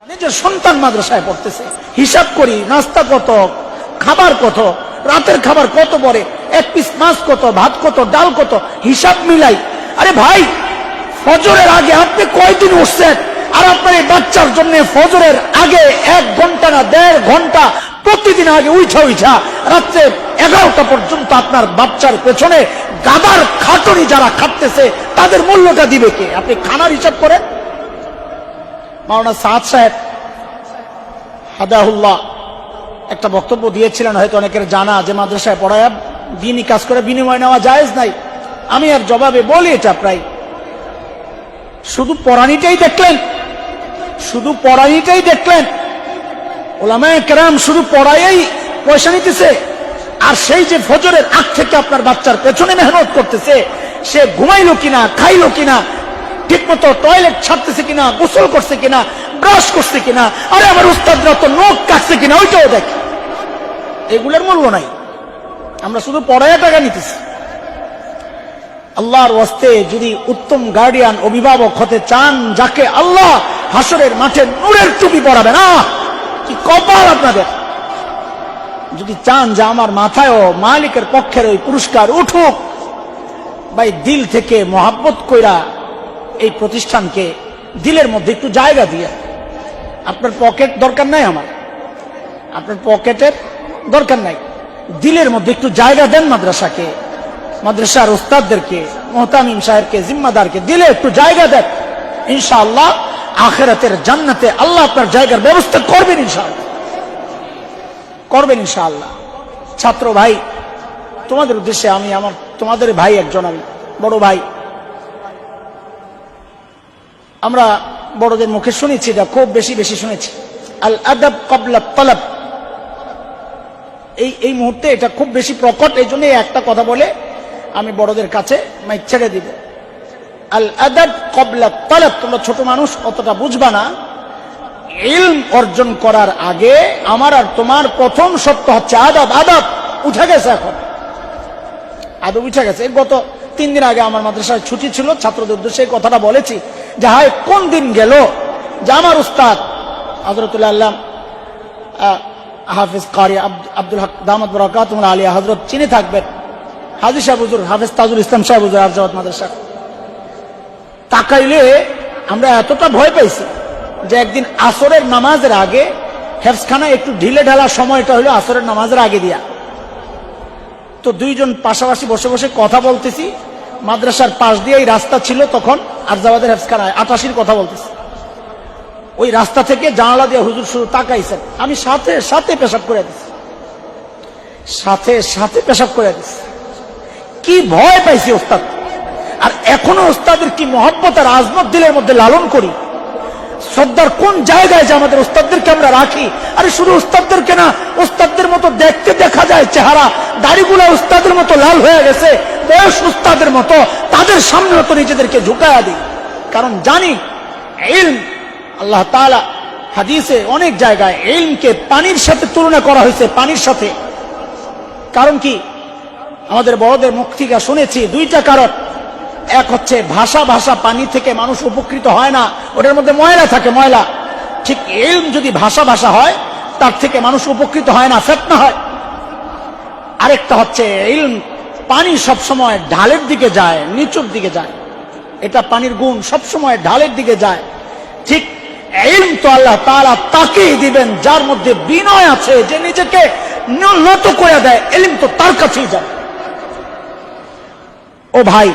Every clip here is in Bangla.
নিজের সন্তান মাদ্রাসায় পড়তেছে, হিসাব করি নাস্তা কত, খাবার কত, রাতের খাবার কত পরে, এক পিস মাছ কত, ভাত কত, ডাল কত, হিসাব মিলাই। আরে ভাই, ফজরের আগে আপনি কয়দিন উঠছেন? আর আপনার এই বাচ্চার জন্য ফজরের আগে 1 ঘন্টা না 1.5 ঘন্টা প্রতিদিন আগে উঠা রাত্রে 11টা পর্যন্ত আপনার বাচ্চার পেছনে গাদার খাটুনি যারা খাটতেছে তাদের মূল্যটা দিবে কে? আপনি খানার হিসাব করেন। মাওলানা সাদ সাহেব হাদাহুল্লাহ একটা বক্তব্য দিয়েছিলেন, হয়তো অনেকের জানা, যে মাদ্রাসায় পড়ায় দিনই কাজ করে বিনিময় নেওয়া জায়েজ নাই। আমি আর জবাবে বলি, এটা প্রায় শুধু পড়ানিটাই দেখলেন, শুধু পড়ানিটাই দেখলেন, ওলামায়ে কেরাম শুধু পড়াইয়াই পয়সা নিতেছে। আর সেই যে ফজরের আগ থেকে আপনার বাচ্চার পেছনে মেহনত করতেছে, সে ঘুমাইলো কিনা, খাইলো কিনা, ঠিক মতো টয়লেট ছাড়তেছে কিনা, গোসল করছে কিনা, ব্রাশ করছে কিনা, আরে আমার উস্তাদরা তো নখ কাটছে কিনা, ওইটাও দেখে। এগুলোর মূল্য নাই, আমরা শুধু পড়াইয়া টাকা নিতেছি। আল্লাহর ওয়াস্তে যদি উত্তম গার্ডিয়ান অভিভাবক হতে চান, যাকে আল্লাহ হাসরের মাঠে নূরের টুপি পরাবে না, কি কপাল আপনাদের। যদি চান যে আমার মাথায়ও মালিকের পক্ষের ওই পুরস্কার উঠুক, ভাই দিল থেকে মহাব্বত কইরা এই প্রতিষ্ঠানকে দিলের মধ্যে একটু জায়গা দিয়ে, আপনার পকেট দরকার নাই, আমার আপনার পকেটের দরকার নাই, দিলের মধ্যে একটু জায়গা দেন মাদ্রাসাকে, মাদ্রাসার উস্তাদদেরকে, মুহতামিম সাহেবকে, জিম্মাদারকে দিলে একটু জায়গা দেন। ইনশাআল্লাহ আখিরাতের জান্নাতে আল্লাহ আপনার জায়গার ব্যবস্থা করবেন, ইনশাআল্লাহ করবেন, ইনশাআল্লাহ। ছাত্র ভাই, তোমাদের উদ্দেশ্যে আমি তোমাদের ভাই একজন, আমি বড় ভাই, আমরা বড়দের মুখে শুনেছি, এটা খুব বেশি শুনেছি, আল আদাব ক্বাবলা তালাব। এই মুহূর্তে এটা খুব বেশি প্রকট, এই জন্য একটা কথা বলে আমি বড়দের কাছে মাইক ছেড়ে দিব। আল আদাব ক্বাবলা তালাব। তোমরা ছোট মানুষ, অতটা বুঝবা না। ইলম অর্জন করার আগে আমার আর তোমার প্রথম শর্ত হচ্ছে আদব। আদব উঠে গেছে, এখন আদব উঠে গেছে। গত 3 দিন আগে আমার মাদ্রাসায় ছুটি ছিল, ছাত্রদের উদ্দেশ্যে এই কথাটা বলেছি যে হায় কোন দিন গেল যে আমার উস্তাদ হযরতুল্লাহ আল্লাহ হাফেজ কারি আব্দুল হক দামাত বরকাতুহুল আলিয়া হযরত চিনে থাকবেন, হাজী সাহেব হুজুর হাফেজ তাজুল ইসলাম সাহেব হুজুর আরজাওয়াত মাদ্রাসা। তাকাইলে আমরা এতটা ভয় পাইছি যে একদিন আসরের নামাজের আগে হেফজখানা একটু ঢিলে ঢালা সময়টা হলো আসরের নামাজের আগে দিয়া। তো দুইজন পাশাপাশি বসে বসে কথা বলতেছি, মাদ্রাসার পাশ দিয়ে রাস্তা ছিল তখন আরজাওয়াদের হেফজখানায় 88 কথা বলতেছি। ওই রাস্তা থেকে জানালা দিয়ে হুজুর শুরু তাকাইছেন, আমি সাথে সাথে পেশাব করে দিছি, সাথে পেশাব করে দিছি। কি ভয় পাইছি ওস্তাদ। আর এখনো ওস্তাদের কি মহব্বত আর আজমত দিলের মধ্যে লালন করি। শ্রদ্ধার কোন জায়গায় যে আমাদের ওস্তাদদেরকে আমরা রাখি। আরে শুধু ওস্তাদদেরকে না, ওস্তাদদের মতো দেখতে দেখা যায় চেহারা, দাড়িগুলা ওস্তাদের মতো লাল হয়ে গেছে, বয়স ওস্তাদের মতো, তাদের সামনে তো নিজেদেরকে ঝুঁকায়া দিই। কারণ জানি ইলম, আল্লাহ তাআলা হাদিসে অনেক জায়গায় ইলমকে পানির সাথে তুলনা করা হয়েছে, পানির সাথে। কারণ কি, আমাদের বড়দের মুখ থেকে শুনেছি 2টা কারণ। এক হচ্ছে ভাষা পানি থেকে মানুষ উপকৃত হয় না, ওটার মধ্যে ময়লা থাকে, ময়লা। ঠিক ইলম যদি ভাষা হয়, তার থেকে মানুষ উপকৃত হয় না, ফিতনা হয়। আরেকটা হচ্ছে ইলম, পানি সবসময় ঢালের দিকে যায়, নিচুর দিকে যায়, এটা পানির গুণ, সবসময় ঢালের দিকে যায়। ঠিক ইলম তো আল্লাহ তাআলা তাকেই দিবেন যার মধ্যে বিনয় আছে, যে নিজেকে নত করে দেয়, ইলম তো তার কাছেই যায়। ও ভাই,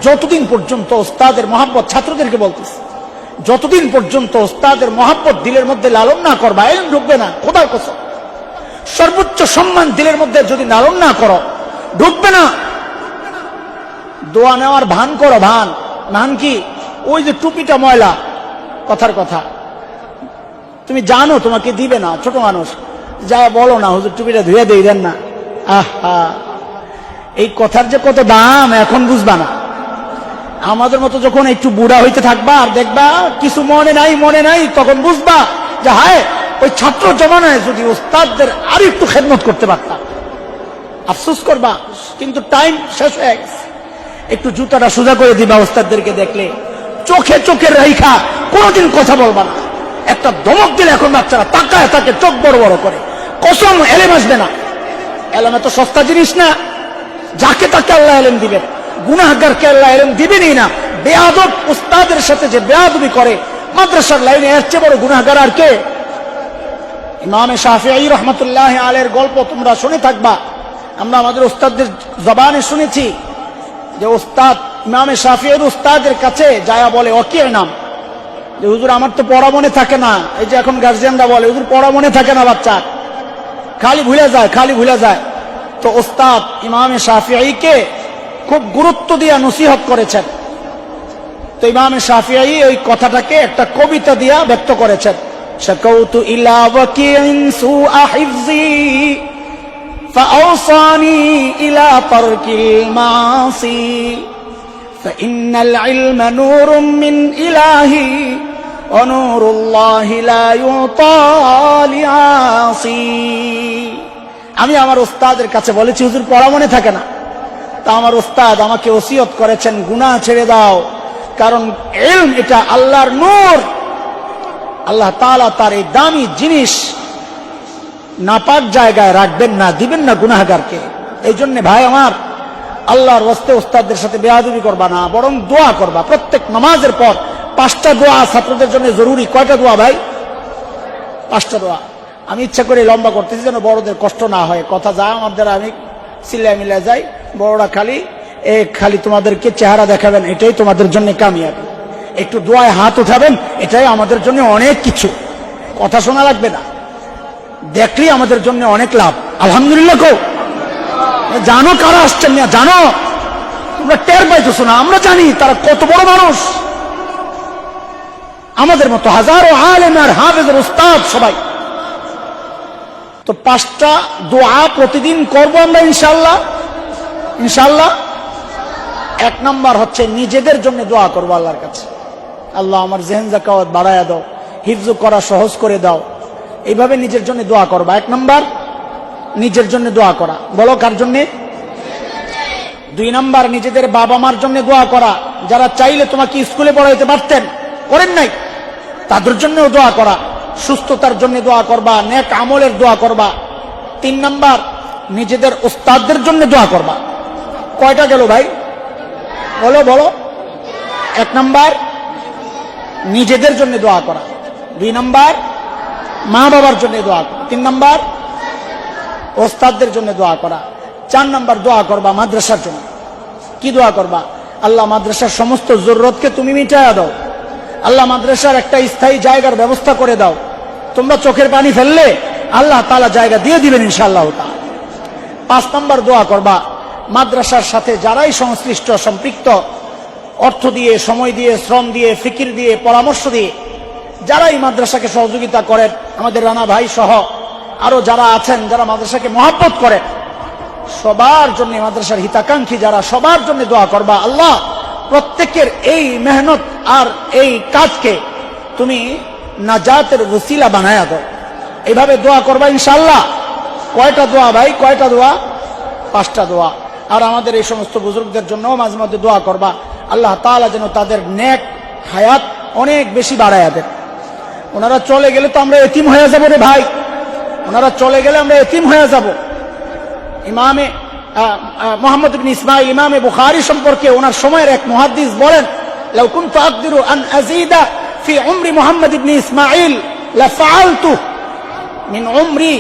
যতদিন পর্যন্ত ওস্তাদের মহব্বত, ছাত্রদেরকে বলতেছি, যতদিন পর্যন্ত ওস্তাদের মহব্বত দিলের মধ্যে লালন না করবা, ইলম ঢুকবে না। খোদার কসম, সর্বোচ্চ সম্মান দিলের মধ্যে যদি লালন না করো, ঢুকবে না। দোয়া নেওয়ার ভান করো, ভান কি, ওই যে টুপিটা ময়লা, কথার কথা, তুমি জানো তোমাকে দিবে না, ছোট মানুষ, যা বলো না হুজুর টুপিটা ধুয়ে দিয়ে দেন না। আহা, এই কথার যে কত দাম এখন বুঝবা না। আমাদের মতো যখন একটু বুড়া হইতে থাকবা আর দেখবা কিছু মনে নাই, তখন বুঝবা যে হায়, ওই ছাত্র জমানায় যদি ওস্তাদদের আর একটু খেদমত করতে পারতাম। আফসোস করবা, কিন্তু টাইম শেষ হয়ে গেছে। একটু জুতাটা সোজা করে দিবা ওস্তাদদেরকে দেখলে, চোখে রাইখা কোনোদিন কথা বলবা না। একটা ধমক দিলে এখন বাচ্চারা তাকায় তাকে চোখ বড় বড় করে। কসম, এলেম আসবে না। এলেম এত সস্তা জিনিস না, যাকে তাকে আল্লাহ এলেম দিবেন, গুনাহগারকে আল্লাহ এলেম দিবেনই না। বেয়াদব উস্তাদের সাথে যে বেয়াদবি করে মাদ্রাসার লাইনে, এর চেয়ে বড় গুনাহগার আর কে? ইমামে শাফিঈ রহমতুল্লাহ আলাইহির গল্প তোমরা শুনে থাকবা, আমরা আমাদের উস্তাদদের জবানে শুনেছি যে উস্তাদ ইমামে শাফিঈর উস্তাদের কাছে যায়া বলে, ওয়াকি' নাম, যে হুজুর আমার তো পড়া মনে থাকে না। এই যে এখন গার্জিয়ানরা বলে হুজুর পড়া মনে থাকে না, বাচ্চা খালি ভুলে যায়। তো উস্তাদ ইমামে শাফিঈকে খুব গুরুত্ব দিয়ে নসিহত করেছেন। তো ইমামে শাফিঈ ওই কথাটাকে একটা কবিতা দিয়া ব্যক্ত করেছেন। শাকাউতু ইলা ওয়াকি'in সুআ হিফজি ফাআওসানি ইলা তারকিল মাসি ফাইন্নাল ইলমা নূরুম মিন ইলাহি ওয়া নূরুল্লাহি লা ইউতা লিআসি। আমি আমার উস্তাদের কাছে বলেছি হুজুর পড়া মনে থাকে না। তা আমার উস্তাদ আমাকে ওসিয়ত করেছেন গুনাহ ছেড়ে দাও, কারণ ইলম এটা আল্লাহর নূর। আল্লাহ তাআলা তার এই দামি জিনিস নাপাক জায়গায় রাখবেন না, দিবেন না গুনাহগারকে। এই জন্য ভাই আমার, আল্লাহর ওয়াস্তে উস্তাদদের সাথে বেয়াদবি করবা না, বরং দোয়া করবা। প্রত্যেক নামাজের পর 5টা দোয়া ছাত্রদের জন্য জরুরি। কয়টা দোয়া ভাই? 5টা দোয়া। আমি ইচ্ছা করে লম্বা করতেছি যেন বড়দের কষ্ট না হয়। কথা যা আমার দ্বারা আমি সিলাই মিলাই যাই, বড়রা খালি তোমাদেরকে চেহারা দেখাবেন, এটাই তোমাদের জন্য কামিয়াবি। একটু দোয়ায় হাত উঠাবেন, এটাই আমাদের জন্য অনেক কিছু। কথা শোনা লাগবে না, দেখলেই আমাদের জন্য অনেক লাভ। আলহামদুলিল্লাহ কো জানো কারা আসছেন না? জানো তোমরা টের পাইতেছো না? আমরা জানি তারা কত বড় মানুষ, আমাদের মতো হাজারো আলেম আর হাফেজের উস্তাদ সবাই। তো 5টা দোয়া প্রতিদিন করবো আমরা ইনশাআল্লাহ। 1 নাম্বার হচ্ছে নিজেদের জন্য দোয়া করবো আল্লাহর কাছে, আল্লাহ আমার জেহেন যাকাওয়াত বাড়ায়া দাও, হিফজ করা সহজ করে দাও। এইভাবে নিজের জন্য দোয়া করবা। 1 নাম্বার নিজের জন্য দোয়া করা। বলো কার জন্য? 2 নাম্বার নিজেদের বাবা মার জন্য দোয়া করা, যারা চাইলে তোমাকে স্কুলে পড়াইতে পারতেন, করেন নাই, তাদের জন্যও দোয়া করা। সুস্থতার জন্য দোয়া করবা, নেক আমলের দোয়া করবা। 3 নাম্বার নিজেদের উস্তাদদের জন্য দোয়া করবা। কয়টা গেল ভাই? বলো। 1 নাম্বার নিজেদের জন্য দোয়া করা, 2 নাম্বার মা বাবার জন্য দোয়া করা, 3 নাম্বার ওস্তাদদের জন্য দোয়া করা, 4 নাম্বার দোয়া করবা মাদ্রাসার জন্য। কি দোয়া করবা? আল্লাহ মাদ্রাসার সমস্ত জরুরতকে তুমি মিটায়া দাও, আল্লাহ মাদ্রাসার একটা স্থায়ী জায়গার ব্যবস্থা করে দাও। তোমরা চোখের পানি ফেললে আল্লাহ তাআলা জায়গা দিয়ে দিবেন ইনশাআল্লাহ তাআলা। 5 নাম্বার দোয়া করবা মাদ্রাসার সাথে যারাই সংশ্লিষ্ট সম্পৃক্ত, অর্থ দিয়ে, সময় দিয়ে, শ্রম দিয়ে, ফিকির দিয়ে, পরামর্শ দিয়ে যারাই মাদ্রাসাকে সহযোগিতা করেন, আমাদের রানা ভাই সহ আরো যারা আছেন, যারা মাদ্রাসাকে মহব্বত করেন, সবার জন্য, মাদ্রাসার হিতাকাঙ্ক্ষী যারা, সবার জন্য দোয়া করবা। আল্লাহ প্রত্যেকের এই মেহনত আর এই কাজকে তুমি নাজাতের ওসিলা বানায়া দাও। এইভাবে দোয়া করবা ইনশাআল্লাহ। কয়টা দোয়া ভাই? কয়টা দোয়া? 5টা দোয়া। আর আমাদের এই সমস্ত বুজুর্গদের জন্য মাঝে মধ্যে দোয়া করবা, আল্লাহ তাআলা যেন তাদের নেক হায়াত অনেক বেশি বাড়ায়া দেন। ওনারা চলে গেলে তো আমরা এতিম হয়ে যাবো রে ভাই, ওনারা চলে গেলে আমরা এতিম হয়ে যাব। ইমামে মুহাম্মদ ইবনে ইসমাঈল ইমামে বুখারী সম্পর্কে ওনার সময়ের এক মুহাদ্দিস বলেন, লাউ কুনতু আকদিরু আন আযীদা ফি উমরি মুহাম্মদ ইবনে ইসমাঈল লাফআলতু মিন উমরি,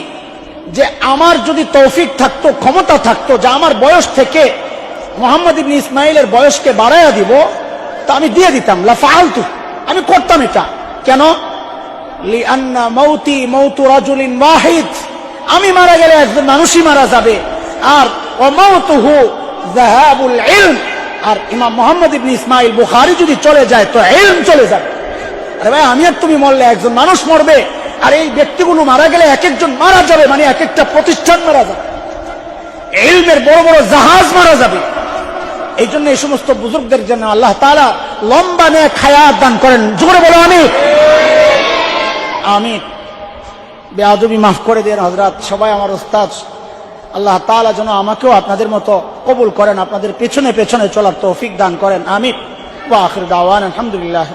যে আমার যদি তৌফিক থাকতো, ক্ষমতা থাকতো, যে আমার বয়স থেকে মুহাম্মদ ইবনে ইসমাঈলের বয়সকে বাড়ায়া দিব, তা আমি দিয়ে দিতাম। লাফআলতু, আমি করতাম এটা। কেন? লিআন্না মাউতি মাউতু রাজুলিন ওয়াহিদ, আমি মারা গেলে একজন মানুষই মারা যাবে, আর ওয়ামাউতুহু যাহাবুল ইলম, আর ইমাম মুহাম্মদ ইবনে ইসমাঈল বুখারী যদি চলে যায় তো ইলম চলে যাবে। আরে ভাই, আমি আর তুমি মরলে একজন মানুষ মরবে, আর এই ব্যক্তিগুলো মারা গেলে এক একজন মারা যাবে, মানে এক একটা প্রতিষ্ঠান মারা যাবে, ইলমের বড় বড় জাহাজ মারা যাবে। এই জন্য এই সমস্ত বুজুর্গদের জন্য আল্লাহ তাআলা লম্বা নেক হায়াত দান করেন। জোরে বলো আমিন। আমিন। বেয়াদবি মাফ করে দেন হযরত, সবাই আমার উস্তাদ। আল্লাহ তাআলা যেন আমাকেও আপনাদের মতো কবুল করেন, আপনাদের পেছনে পেছনে চলার তৌফিক দান করেন। আমিন। ওয়া আখির দাওয়ানা আলহামদুলিল্লাহ।